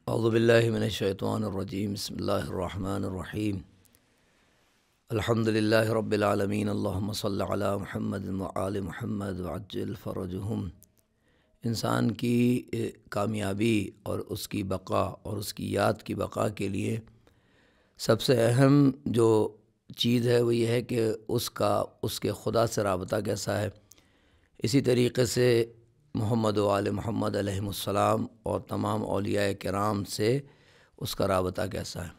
اعوذ باللہ من الشیطان الرجیم بسم اللہ الرحمن الرحیم الحمد للہ رب العالمین اللہم صل علی محمد وآل محمد وعجل فرجہم۔ انسان کی کامیابی اور اس کی بقا اور اس کی یاد کی بقا کے لیے سب سے اہم جو چیز ہے وہ یہ ہے کہ اس کے خدا سے رابطہ کیسا ہے۔ اسی طریقے سے محمد و آل محمد علیہ السلام اور تمام اولیاء کرام سے اس کا رابطہ کیسا ہے۔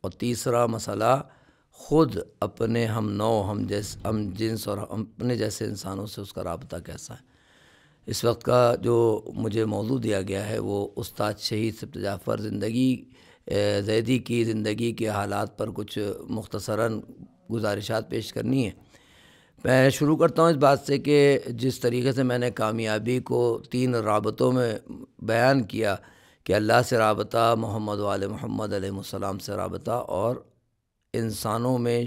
اور تیسرا مسئلہ خود اپنے ہم نوع ہم جنس اور اپنے جیسے انسانوں سے اس کا رابطہ کیسا ہے۔ اس وقت کا جو مجھے موضوع دیا گیا ہے وہ استاد شہید سبط جعفر زیدی کی زندگی کے حالات پر کچھ مختصراً گزارشات پیش کرنی ہے۔ میں شروع کرتا ہوں اس بات سے کہ جس طریقے سے میں نے کامیابی کو 3 رابطوں میں بیان کیا کہ اللہ سے رابطہ، محمد و آل محمد علیہ السلام سے رابطہ اور انسانوں میں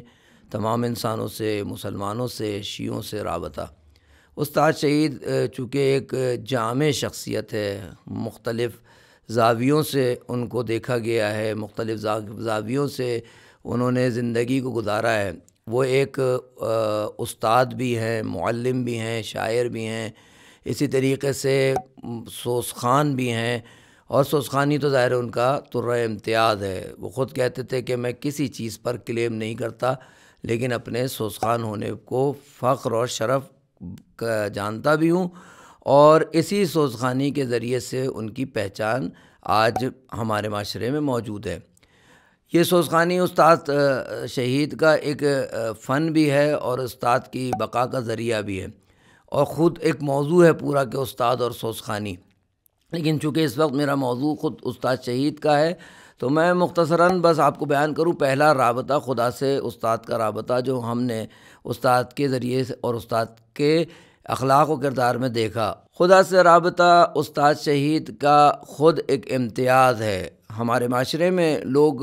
تمام انسانوں سے، مسلمانوں سے، شیعوں سے رابطہ۔ استاد شہید چونکہ ایک جامع شخصیت ہے، مختلف زاویوں سے ان کو دیکھا گیا ہے، مختلف زاویوں سے انہوں نے زندگی کو گزارا ہے۔ وہ ایک استاد بھی ہیں، معلم بھی ہیں، شاعر بھی ہیں، اسی طریقے سے سوزخان بھی ہیں، اور سوزخانی تو ظاہر ان کا طرہ امتیاز ہے۔ وہ خود کہتے تھے کہ میں کسی چیز پر کلیم نہیں کرتا، لیکن اپنے سوزخان ہونے کو فخر اور شرف جانتا بھی ہوں، اور اسی سوزخانی کے ذریعے سے ان کی پہچان آج ہمارے معاشرے میں موجود ہے۔ یہ سوزخانی استاد شہید کا ایک فن بھی ہے اور استاد کی بقا کا ذریعہ بھی ہے، اور خود ایک موضوع ہے پورا کہ استاد اور سوزخانی۔ لیکن چونکہ اس وقت میرا موضوع خود استاد شہید کا ہے تو میں مختصراً بس آپ کو بیان کروں۔ پہلا رابطہ خدا سے استاد کا رابطہ جو ہم نے استاد کے ذریعے سے اور استاد کے اخلاق و کردار میں دیکھا۔ خدا سے رابطہ استاد شہید کا خود ایک امتیاز ہے۔ ہمارے معاشرے میں لوگ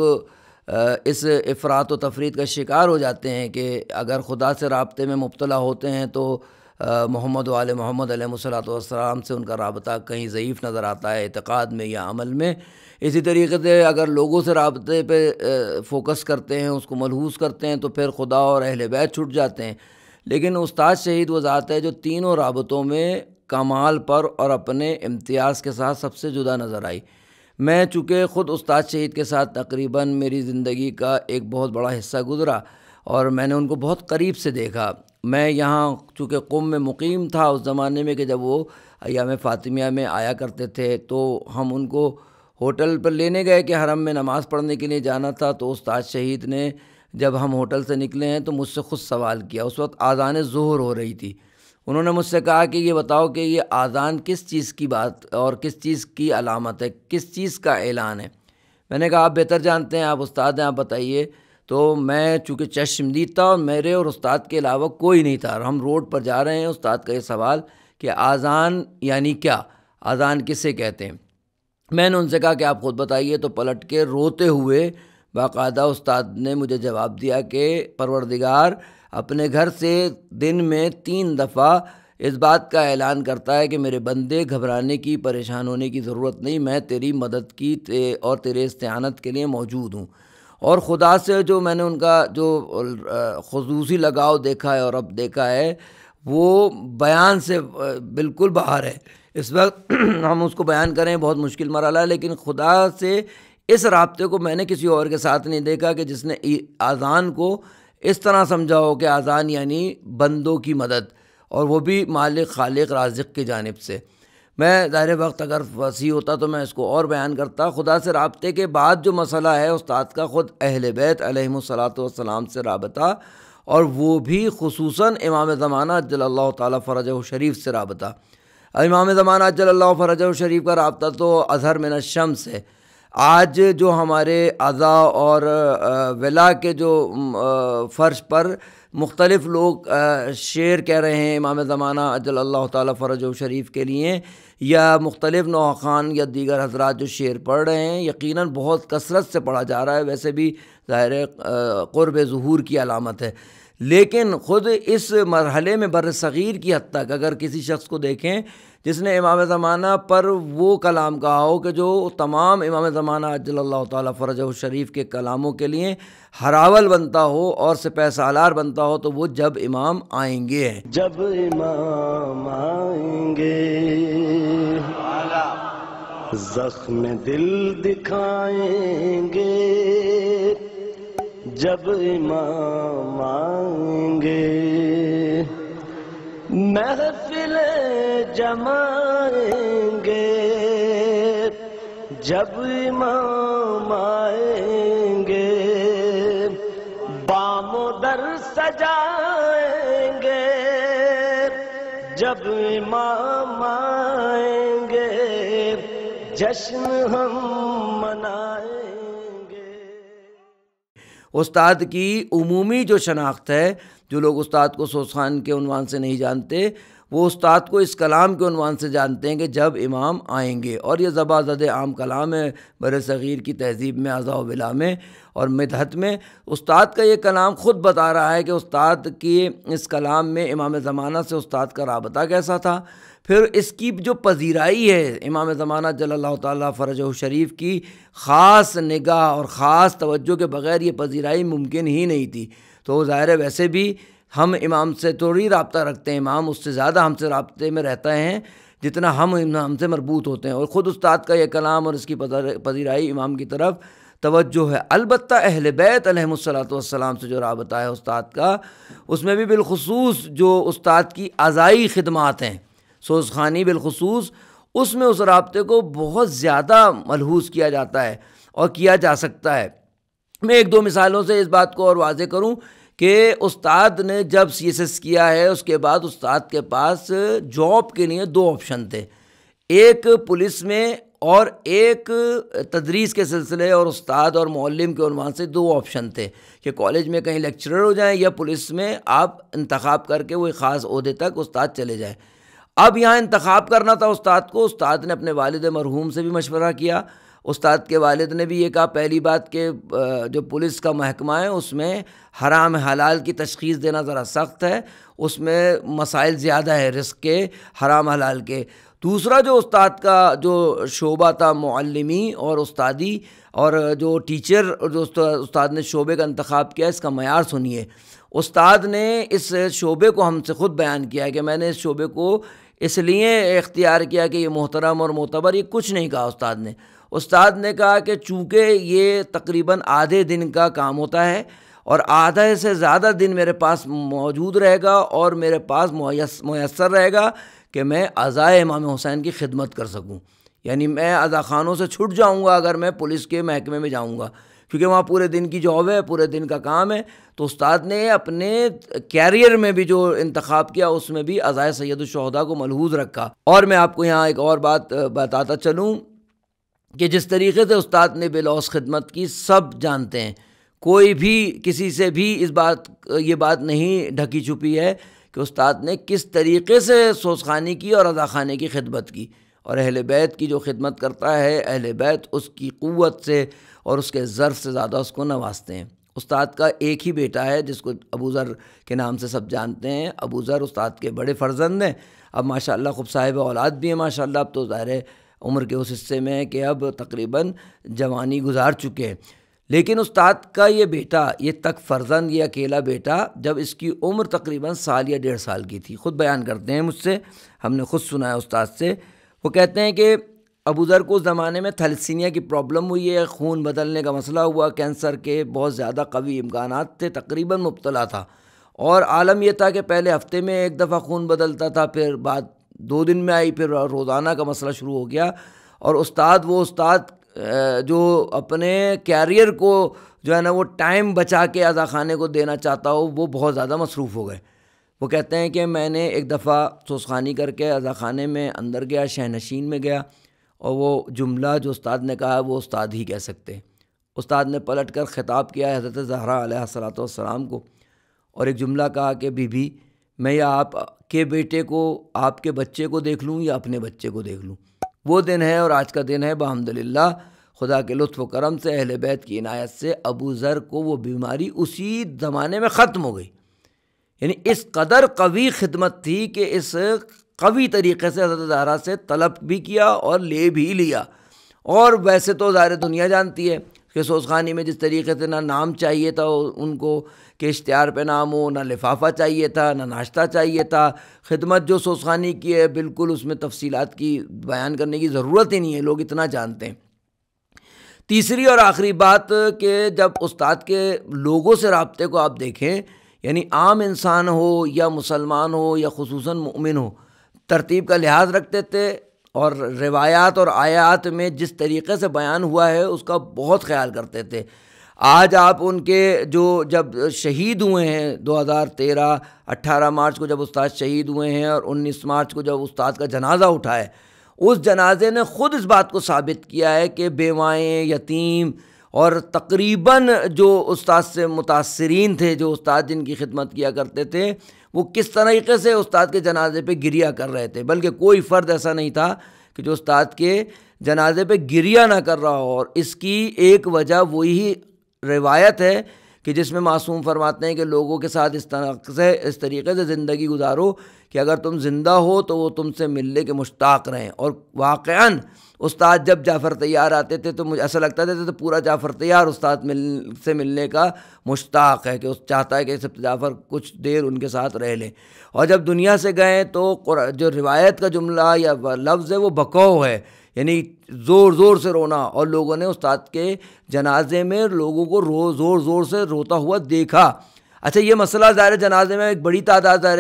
اس افراط و تفریط کا شکار ہو جاتے ہیں کہ اگر خدا سے رابطے میں مبتلا ہوتے ہیں تو محمد و آل محمد علیہ السلام سے ان کا رابطہ کہیں ضعیف نظر آتا ہے، اعتقاد میں یا عمل میں۔ اسی طریقے سے اگر لوگوں سے رابطے پہ فوکس کرتے ہیں، اس کو ملحوظ کرتے ہیں، تو پھر خدا اور اہل بیت چھوٹ جاتے ہیں۔ لیکن استاد شہید وہ ذات ہے جو تینوں رابطوں میں کمال پر اور اپنے امتیاز کے ساتھ سب سے جدا نظر آئی۔ میں چونکہ خود استاد شہید کے ساتھ تقریباً میری زندگی کا ایک بہت بڑا حصہ گزرا اور میں نے ان کو بہت قریب سے دیکھا۔ میں یہاں چونکہ قم میں مقیم تھا اس زمانے میں کہ جب وہ ایام فاطمیہ میں آیا کرتے تھے، تو ہم ان کو ہوٹل پر لینے گئے کہ حرم میں نماز پڑھنے کے لیے جانا تھا۔ تو استاد شہید نے جب ہم ہوٹل سے نکلے ہیں تو مجھ سے خود سوال کیا۔ اس وقت اذان ظہر ہو رہی تھی۔ انہوں نے مجھ سے کہا کہ یہ بتاؤ کہ یہ اذان کس چیز کی بات اور کس چیز کی علامت ہے، کس چیز کا اعلان ہے؟ میں نے کہا آپ بہتر جانتے ہیں، آپ استاد ہیں، آپ بتائیے۔ تو میں چونکہ چشمدید تھا اور میرے اور استاد کے علاوہ کوئی نہیں تھا، اور ہم روڈ پر جا رہے ہیں، استاد کا یہ سوال کہ اذان یعنی کیا، اذان کسے کہتے ہیں؟ میں نے ان سے کہا کہ آپ خود بتائیے۔ تو پلٹ کے روتے ہوئے باقاعدہ استاد نے مجھے جواب دیا کہ پروردگار اپنے گھر سے دن میں 3 دفعہ اس بات کا اعلان کرتا ہے کہ میرے بندے گھبرانے کی، پریشان ہونے کی ضرورت نہیں، میں تیری مدد کی اور تیرے استعانت کے لیے موجود ہوں۔ اور خدا سے جو میں نے ان کا جو خصوصی لگاؤ دیکھا ہے اور اب دیکھا ہے وہ بیان سے بالکل باہر ہے۔ اس وقت ہم اس کو بیان کریں بہت مشکل مرحلہ ہے، لیکن خدا سے اس رابطے کو میں نے کسی اور کے ساتھ نہیں دیکھا کہ جس نے اذان کو اس طرح سمجھا ہو کہ اذان یعنی بندوں کی مدد، اور وہ بھی مالک خالق رازق کی جانب سے۔ میں ظاہر وقت اگر وسیع ہوتا تو میں اس کو اور بیان کرتا۔ خدا سے رابطے کے بعد جو مسئلہ ہے استاد کا خود اہل بیت علیہم السلام سے رابطہ، اور وہ بھی خصوصاً امام زمانہ عجل اللہ تعالیٰ فرجہ شریف سے رابطہ۔ امام زمانہ عجل اللہ فرجہ شریف کا رابطہ تو اظہر من الشمس ہے۔ آج جو ہمارے اعضاء اور ولا کے جو فرش پر مختلف لوگ شعر کہہ رہے ہیں امام زمانہ عجل اللہ تعالیٰ فرجہ شریف کے لیے، یا مختلف نوخان یا دیگر حضرات جو شعر پڑھ رہے ہیں، یقیناً بہت کثرت سے پڑھا جا رہا ہے، ویسے بھی ظاہر قرب ظہور کی علامت ہے۔ لیکن خود اس مرحلے میں بر صغیر کی حد تک اگر کسی شخص کو دیکھیں جس نے امام زمانہ پر وہ کلام کہا ہو کہ جو تمام امام زمانہ عجل اللہ تعالیٰ فرجہ الشریف کے کلاموں کے لیے ہراول بنتا ہو اور سپہ سالار بنتا ہو، تو وہ جب امام آئیں گے ہیں۔ جب امام آئیں گے زخم دل دکھائیں گے، جب امام آئیں گے محفل جمائیں گے، جب امام آئیں گے بام و در سجائیں گے، جب امام آئیں گے جشن ہم منائیں گے۔ استاد کی عمومی جو شناخت ہے، جو لوگ استاد کو سوزخان کے عنوان سے نہیں جانتے، وہ استاد کو اس کلام کے عنوان سے جانتے ہیں کہ جب امام آئیں گے، اور یہ زبا زد عام کلام ہے بر صغیر کی تہذیب میں، اعضاء و بلا میں اور مدحت میں۔ استاد کا یہ کلام خود بتا رہا ہے کہ استاد کی اس کلام میں امام زمانہ سے استاد کا رابطہ کیسا تھا، پھر اس کی جو پذیرائی ہے امام زمانہ جل اللہ تعالیٰ فرجہ شریف کی خاص نگاہ اور خاص توجہ کے بغیر یہ پذیرائی ممکن ہی نہیں تھی۔ تو ظاہر ہے ویسے بھی ہم امام سے تھوڑی رابطہ رکھتے ہیں، امام اس سے زیادہ ہم سے رابطے میں رہتا ہیں جتنا ہم امام سے مربوط ہوتے ہیں، اور خود استاد کا یہ کلام اور اس کی پذیرائی امام کی طرف توجہ ہے۔ البتہ اہل بیت علیہم الصلوۃ والسلام سے جو رابطہ ہے استاد کا، اس میں بھی بالخصوص جو استاد کی عزائی خدمات ہیں سوزخانی بالخصوص، اس میں اس رابطے کو بہت زیادہ ملحوظ کیا جاتا ہے اور کیا جا سکتا ہے۔ میں ایک دو مثالوں سے اس بات کو اور واضح کروں کہ استاد نے جب CS کیا ہے اس کے بعد استاد کے پاس جاب کے لیے دو آپشن تھے، ایک پولیس میں اور ایک تدریس کے سلسلے اور استاد اور معلم کے عنوان سے دو آپشن تھے کہ کالج میں کہیں لیکچرر ہو جائیں یا پولیس میں آپ انتخاب کر کے وہ ایک خاص عہدے تک استاد چلے جائیں۔ اب یہاں انتخاب کرنا تھا استاد کو، استاد نے اپنے والد مرحوم سے بھی مشورہ کیا۔ استاد کے والد نے بھی یہ کہا پہلی بات کہ جو پولیس کا محکمہ ہے اس میں حرام حلال کی تشخیص دینا ذرا سخت ہے، اس میں مسائل زیادہ ہے رزق کے، حرام حلال کے۔ دوسرا جو استاد کا جو شعبہ تھا معلمی اور استادی اور جو ٹیچر جو استاد نے شعبے کا انتخاب کیا، اس کا معیار سنیے۔ استاد نے اس شعبے کو ہم سے خود بیان کیا ہے کہ میں نے اس شعبے کو اس لیے اختیار کیا کہ یہ محترم اور معتبر، یہ کچھ نہیں کہا استاد نے کہا کہ چونکہ یہ تقریباً آدھے دن کا کام ہوتا ہے اور آدھے سے زیادہ دن میرے پاس موجود رہے گا اور میرے پاس میسر رہے گا کہ میں عزائے امام حسین کی خدمت کر سکوں، یعنی میں عزا خانوں سے چھٹ جاؤں گا اگر میں پولیس کے محکمے میں جاؤں گا، کیونکہ وہاں پورے دن کی جاب ہے، پورے دن کا کام ہے۔ تو استاد نے اپنے کیریئر میں بھی جو انتخاب کیا اس میں بھی عزائے سید الشہداء کو ملحوظ رکھا۔ اور میں آپ کو یہاں ایک اور بات بتاتا چلوں کہ جس طریقے سے استاد نے بلوث خدمت کی سب جانتے ہیں، کوئی بھی کسی سے بھی یہ بات نہیں ڈھکی چھپی ہے کہ استاد نے کس طریقے سے سوزخانی کی اور عزا خانے کی خدمت کی، اور اہل بیت کی جو خدمت کرتا ہے اہل بیت اس کی قوت سے اور اس کے ظرف سے زیادہ اس کو نوازتے ہیں۔ استاد کا ایک ہی بیٹا ہے جس کو ابو ذر کے نام سے سب جانتے ہیں۔ ابو ذر استاد کے بڑے فرزند ہیں، اب ماشاءاللہ خوب صاحب اولاد بھی ہیں ماشاءاللہ، اب تو ظاہر ہے عمر کے اس حصے میں ہے کہ اب تقریباً جوانی گزار چکے ہیں، لیکن استاد کا یہ بیٹا، یہ تک فرزند، یہ اکیلا بیٹا، جب اس کی عمر تقریباً سال یا 1.5 سال کی تھی، خود بیان کرتے ہیں مجھ سے، ہم نے خود سنا ہے استاد سے، وہ کہتے ہیں کہ ابو ذر کو اس زمانے میں تھیلیسیمیا کی پرابلم ہوئی ہے، خون بدلنے کا مسئلہ ہوا، کینسر کے بہت زیادہ قوی امکانات تھے، تقریباً مبتلا تھا، اور عالم یہ تھا کہ پہلے ہفتے میں ایک دفعہ خون بدلتا تھا، پھر بعد 2 دن میں آئی، پھر روزانہ کا مسئلہ شروع ہو گیا، اور استاد جو اپنے کیریئر کو جو ہے نا وہ ٹائم بچا کے عزا خانے کو دینا چاہتا ہو، وہ بہت زیادہ مصروف ہو گئے۔ وہ کہتے ہیں کہ میں نے ایک دفعہ سوزخانی کر کے عزا خانے میں اندر گیا، شہنشین میں گیا، اور وہ جملہ جو استاد نے کہا وہ استاد ہی کہہ سکتے ہیں۔ استاد نے پلٹ کر خطاب کیا حضرت زہرا علیہ الصلوۃ والسلام کو، اور ایک جملہ کہا کہ بی بی میں یا آپ کے بیٹے کو، آپ کے بچے کو دیکھ لوں یا اپنے بچے کو دیکھ لوں۔ وہ دن ہے اور آج کا دن ہے، بحمدللہ خدا کے لطف و کرم سے، اہل بیت کی عنایت سے ابو ذر کو وہ بیماری اسی زمانے میں ختم ہو گئی، یعنی اس قدر قوی خدمت تھی کہ اس قوی طریقے سے حضرت زہرا سے طلب بھی کیا اور لے بھی لیا. اور ویسے تو ظاہر دنیا جانتی ہے کہ سوزخانی میں جس طریقے سے نہ نام چاہیے تھا ان کو کہ اشتہار پہ نام ہو، نہ لفافہ چاہیے تھا، نہ ناشتہ چاہیے تھا. خدمت جو سوزخانی کی ہے بالکل اس میں تفصیلات کی بیان کرنے کی ضرورت ہی نہیں ہے، لوگ اتنا جانتے ہیں. تیسری اور آخری بات کہ جب استاد کے لوگوں سے رابطے کو آپ دیکھیں، یعنی عام انسان ہو یا مسلمان ہو یا خصوصاً مومن ہو، ترتیب کا لحاظ رکھتے تھے اور روایات اور آیات میں جس طریقے سے بیان ہوا ہے اس کا بہت خیال کرتے تھے. آج آپ ان کے جو جب شہید ہوئے ہیں 2013 18 مارچ کو جب استاد شہید ہوئے ہیں اور 19 مارچ کو جب استاد کا جنازہ اٹھا ہے، اس جنازے نے خود اس بات کو ثابت کیا ہے کہ بیوائیں، یتیم اور تقریباً جو استاد سے متاثرین تھے، جو استاد جن کی خدمت کیا کرتے تھے، وہ کس طریقے سے استاد کے جنازے پہ گریہ کر رہے تھے. بلکہ کوئی فرد ایسا نہیں تھا کہ جو استاد کے جنازے پہ گریہ نہ کر رہا ہو. اور اس کی ایک وجہ وہی روایت ہے کہ جس میں معصوم فرماتے ہیں کہ لوگوں کے ساتھ اس طریقے سے زندگی گزارو کہ اگر تم زندہ ہو تو وہ تم سے ملنے کے مشتاق رہیں. اور واقعاً استاد جب جعفر طیار آتے تھے تو مجھے ایسا لگتا تھا تو پورا جعفر طیار استاد سے ملنے کا مشتاق ہے، کہ اس چاہتا ہے کہ جعفر کچھ دیر ان کے ساتھ رہ لیں. اور جب دنیا سے گئے تو جو روایت کا جملہ یا لفظ ہے وہ بکو ہے، یعنی زور زور سے رونا. اور لوگوں نے استاد کے جنازے میں لوگوں کو زور زور سے روتا ہوا دیکھا. اچھا، یہ مسئلہ ظاہر جنازے میں ایک بڑی تعداد ظاہر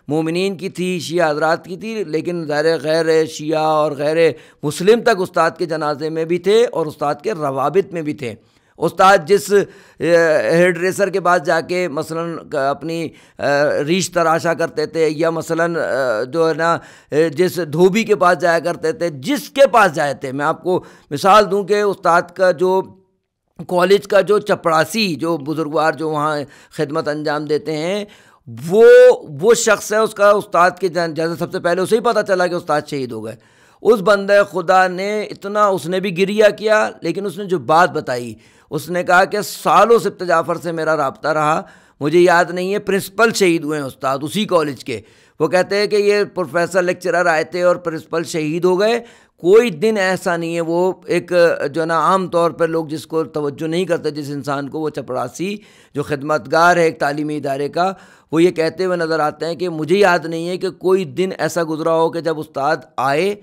مومنین کی تھی، شیعہ حضرات کی تھی، لیکن ظاہر غیر شیعہ اور غیر مسلم تک استاد کے جنازے میں بھی تھے اور استاد کے روابط میں بھی تھے. استاد جس ہیئر ڈریسر کے پاس جا کے مثلاً اپنی ریش تراشا کرتے تھے، یا مثلاً جو ہے نا جس دھوبی کے پاس جایا کرتے تھے، جس کے پاس جائے تھے، میں آپ کو مثال دوں کہ استاد کا جو کالج کا جو چپڑاسی، جو بزرگوار جو وہاں خدمت انجام دیتے ہیں، وہ شخص ہے، اس کا استاد کے جیسے سب سے پہلے اسے ہی پتہ چلا کہ استاد شہید ہو گئے. اس بندہ خدا نے اتنا، اس نے بھی گریہ کیا، لیکن اس نے جو بات بتائی، اس نے کہا کہ سالوں سے جعفر سے میرا رابطہ رہا، مجھے یاد نہیں ہے، پرنسپل شہید ہوئے ہیں استاد اسی کالج کے. وہ کہتے ہیں کہ یہ پروفیسر لیکچرر آئے تھے اور پرنسپل شہید ہو گئے. کوئی دن ایسا نہیں ہے، وہ ایک جو نا عام طور پر لوگ جس کو توجہ نہیں کرتے، جس انسان کو، وہ چپڑاسی جو خدمتگار ہے ایک تعلیمی ادارے کا، وہ یہ کہتے ہوئے نظر آتے ہیں کہ مجھے یاد نہیں ہے کہ کوئی دن ایسا گزرا ہو کہ جب استاد آئے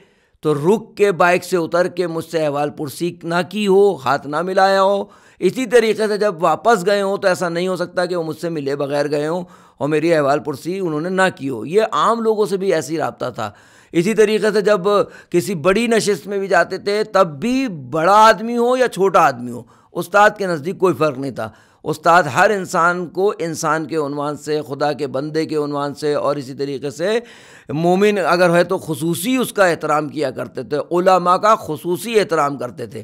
تو رک کے بائک سے اتر کے مجھ سے احوال پرسی نہ کی ہو، ہاتھ نہ ملایا ہو. اسی طریقے سے جب واپس گئے ہوں تو ایسا نہیں ہو سکتا کہ وہ مجھ سے ملے بغیر گئے ہوں اور میری احوال پرسی انہوں نے نہ کی ہو. یہ عام لوگوں سے بھی ایسی رابطہ تھا. اسی طریقے سے جب کسی بڑی نشست میں بھی جاتے تھے تب بھی بڑا آدمی ہو یا چھوٹا آدمی ہو، استاد کے نزدیک کوئی فرق نہیں تھا. استاد ہر انسان کو انسان کے عنوان سے، خدا کے بندے کے عنوان سے، اور اسی طریقے سے مومن اگر ہے تو خصوصی اس کا احترام کیا کرتے تھے، علماء کا خصوصی احترام کرتے تھے.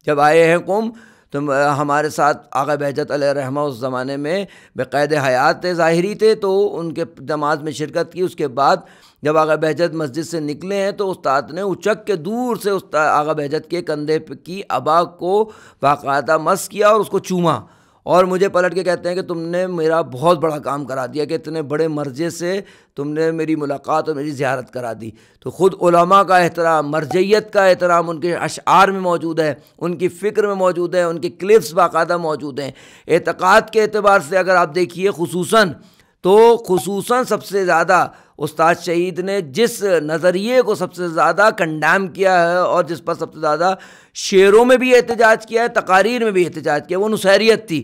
جب آئے ہیں قوم تو ہمارے ساتھ آقا بہجت علیہ رحمہ اس زمانے میں بقید حیات ظاہری تھے، تو ان کے نماز میں شرکت کی. اس کے بعد جب آقا بہجت مسجد سے نکلے ہیں تو استاد نے اچک کے دور سے استاد آقا بہجت کے کندھے کی ابا کو باقاعدہ مس کیا اور اس کو چوما، اور مجھے پلٹ کے کہتے ہیں کہ تم نے میرا بہت بڑا کام کرا دیا، کہ اتنے بڑے مرجع سے تم نے میری ملاقات اور میری زیارت کرا دی. تو خود علماء کا احترام، مرجعیت کا احترام ان کے اشعار میں موجود ہے، ان کی فکر میں موجود ہے، ان کے کلپس باقاعدہ موجود ہیں. اعتقاد کے اعتبار سے اگر آپ دیکھیے خصوصاً سب سے زیادہ استاد شہید نے جس نظریے کو سب سے زیادہ کنڈیم کیا ہے اور جس پر سب سے زیادہ شعروں میں بھی احتجاج کیا ہے، تقاریر میں بھی احتجاج کیا، وہ نصیریت تھی.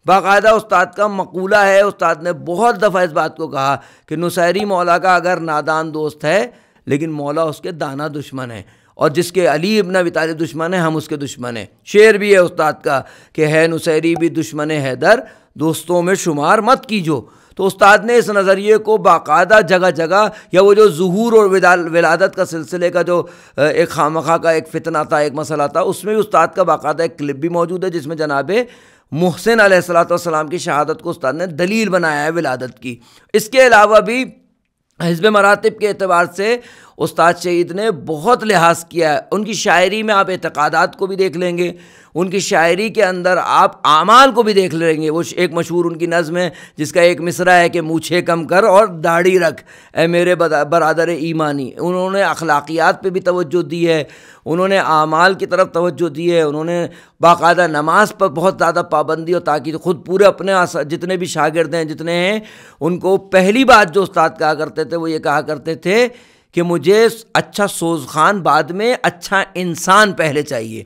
باقاعدہ استاد کا مقولہ ہے، استاد نے بہت دفعہ اس بات کو کہا کہ نصیری مولا کا اگر نادان دوست ہے لیکن مولا اس کے دانا دشمن ہے، اور جس کے علی ابن ابی طالب دشمن ہے ہم اس کے دشمن ہیں. شعر بھی ہے استاد کا کہ ہے نصیری بھی دشمن حیدر، دوستوں میں شمار مت کیجو. تو استاد نے اس نظریے کو باقاعدہ جگہ جگہ، یا وہ جو ظہور اور ولادت کا سلسلے کا جو ایک خامخواہ کا ایک فتنہ تھا، ایک مسئلہ تھا، اس میں بھی استاد کا باقاعدہ ایک کلپ بھی موجود ہے جس میں جناب محسن علیہ السلام کی شہادت کو استاد نے دلیل بنایا ہے ولادت کی. اس کے علاوہ بھی حزب مراتب کے اعتبار سے استاد شہید نے بہت لحاظ کیا ہے۔ ان کی شاعری میں آپ اعتقادات کو بھی دیکھ لیں گے، ان کی شاعری کے اندر آپ اعمال کو بھی دیکھ لیں گے۔ وہ ایک مشہور ان کی نظم ہے جس کا ایک مصرع ہے کہ مونچھیں کم کر اور داڑھی رکھ اے میرے برادر ایمانی۔ انہوں نے اخلاقیات پہ بھی توجہ دی ہے، انہوں نے اعمال کی طرف توجہ دی ہے، انہوں نے باقاعدہ نماز پر بہت زیادہ پابندی اور تاکید، خود پورے اپنے جتنے بھی شاگرد ہیں جتنے ہیں ان کو پہلی بات جو استاد کہا کرتے تھے وہ یہ کہا کرتے تھے کہ مجھے اچھا سوزخان بعد میں، اچھا انسان پہلے چاہیے،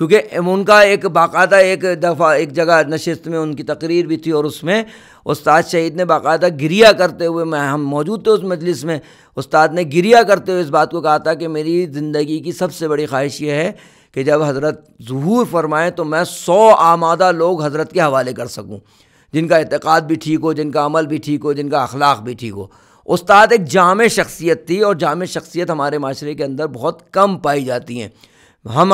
کیونکہ ان کا ایک باقاعدہ ایک دفعہ ایک جگہ نشست میں ان کی تقریر بھی تھی اور اس میں استاد شہید نے باقاعدہ گریہ کرتے ہوئے، ہم موجود تھے اس مجلس میں، استاد نے گریہ کرتے ہوئے اس بات کو کہا تھا کہ میری زندگی کی سب سے بڑی خواہش یہ ہے کہ جب حضرت ظہور فرمائیں تو میں 100 آمادہ لوگ حضرت کے حوالے کر سکوں، جن کا اعتقاد بھی ٹھیک ہو، جن کا عمل بھی ٹھیک ہو، جن کا اخلاق بھی ٹھیک ہو۔ استاد ایک جامع شخصیت تھی، اور جامع شخصیت ہمارے معاشرے کے اندر بہت کم پائی جاتی ہیں۔ ہم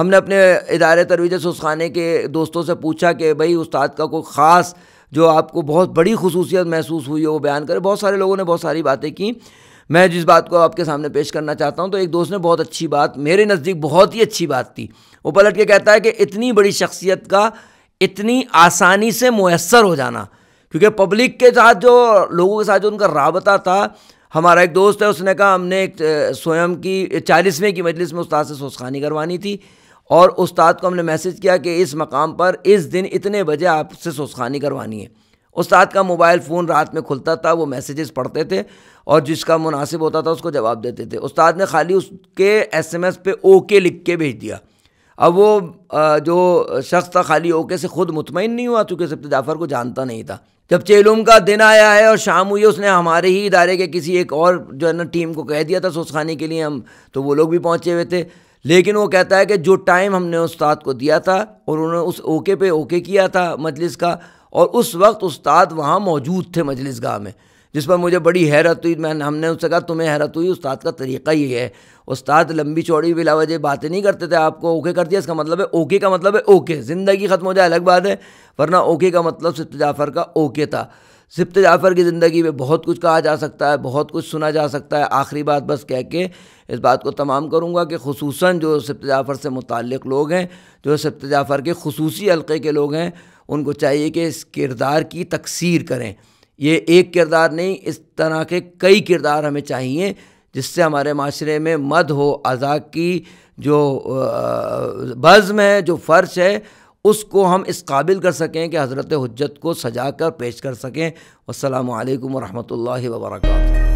نے اپنے ادارے ترویج سوزخانے کے دوستوں سے پوچھا کہ بھائی استاد کا کوئی خاص جو آپ کو بہت بڑی خصوصیت محسوس ہوئی ہو وہ بیان کرے۔ بہت سارے لوگوں نے بہت ساری باتیں کی، میں جس بات کو آپ کے سامنے پیش کرنا چاہتا ہوں تو ایک دوست نے بہت اچھی بات، میرے نزدیک بہت ہی اچھی بات تھی، وہ پلٹ کے کہتا ہے کہ اتنی بڑی شخصیت کا اتنی آسانی سے میسر ہو جانا، کیونکہ پبلک کے ساتھ جو لوگوں کے ساتھ جو ان کا رابطہ تھا۔ ہمارا ایک دوست ہے، اس نے کہا ہم نے ایک سویم کی 40ویں کی مجلس میں استاد سے سوزخانی کروانی تھی، اور استاد کو ہم نے میسج کیا کہ اس مقام پر اس دن اتنے بجے آپ سے سوزخانی کروانی ہے۔ استاد کا موبائل فون رات میں کھلتا تھا، وہ میسیجز پڑھتے تھے اور جس کا مناسب ہوتا تھا اس کو جواب دیتے تھے۔ استاد نے خالی اس کے SMS پہ اوکے لکھ کے بھیج دیا۔ اب وہ جو شخص تھا خالی اوکے سے خود مطمئن نہیں ہوا، چونکہ سبت جعفر کو جانتا نہیں تھا۔ جب چیلوم کا دن آیا ہے اور شام ہوئی ہے، اس نے ہمارے ہی ادارے کے کسی ایک اور جو ہے نا ٹیم کو کہہ دیا تھا سوزخانی کے لیے، ہم تو وہ لوگ بھی پہنچے ہوئے تھے، لیکن وہ کہتا ہے کہ جو ٹائم ہم نے استاد کو دیا تھا اور انہوں نے اس اوکے پہ اوکے کیا تھا مجلس کا، اور اس وقت استاد وہاں موجود تھے مجلس گاہ میں، جس پر مجھے بڑی حیرت ہوئی۔ ہم نے اس سے کہا تمہیں حیرت ہوئی، استاد کا طریقہ یہ ہے، استاد لمبی چوڑی بلا وجہ باتیں نہیں کرتے تھے، آپ کو اوکے کر دیا، اس کا مطلب ہے اوکے کا مطلب ہے اوکے، زندگی ختم ہو جائے الگ بات ہے، ورنہ اوکے کا مطلب سبت جعفر کا اوکے تھا۔ سبت جعفر کی زندگی میں بہت کچھ کہا جا سکتا ہے، بہت کچھ سنا جا سکتا ہے۔ آخری بات بس کہہ کے اس بات کو تمام کروں گا کہ خصوصاً جو سبت جعفر سے متعلق لوگ ہیں، جو سبت جعفر کے خصوصی حلقے کے لوگ ہیں، ان کو چاہیے کہ اس کردار کی تکثیر کریں۔ یہ ایک کردار نہیں، اس طرح کے کئی کردار ہمیں چاہیے جس سے ہمارے معاشرے میں مدح و عزا کی جو بزم ہے، جو فرش ہے، اس کو ہم اس قابل کر سکیں کہ حضرت حجت کو سجا کر پیش کر سکیں۔ والسلام علیکم ورحمۃ اللہ وبرکاتہ۔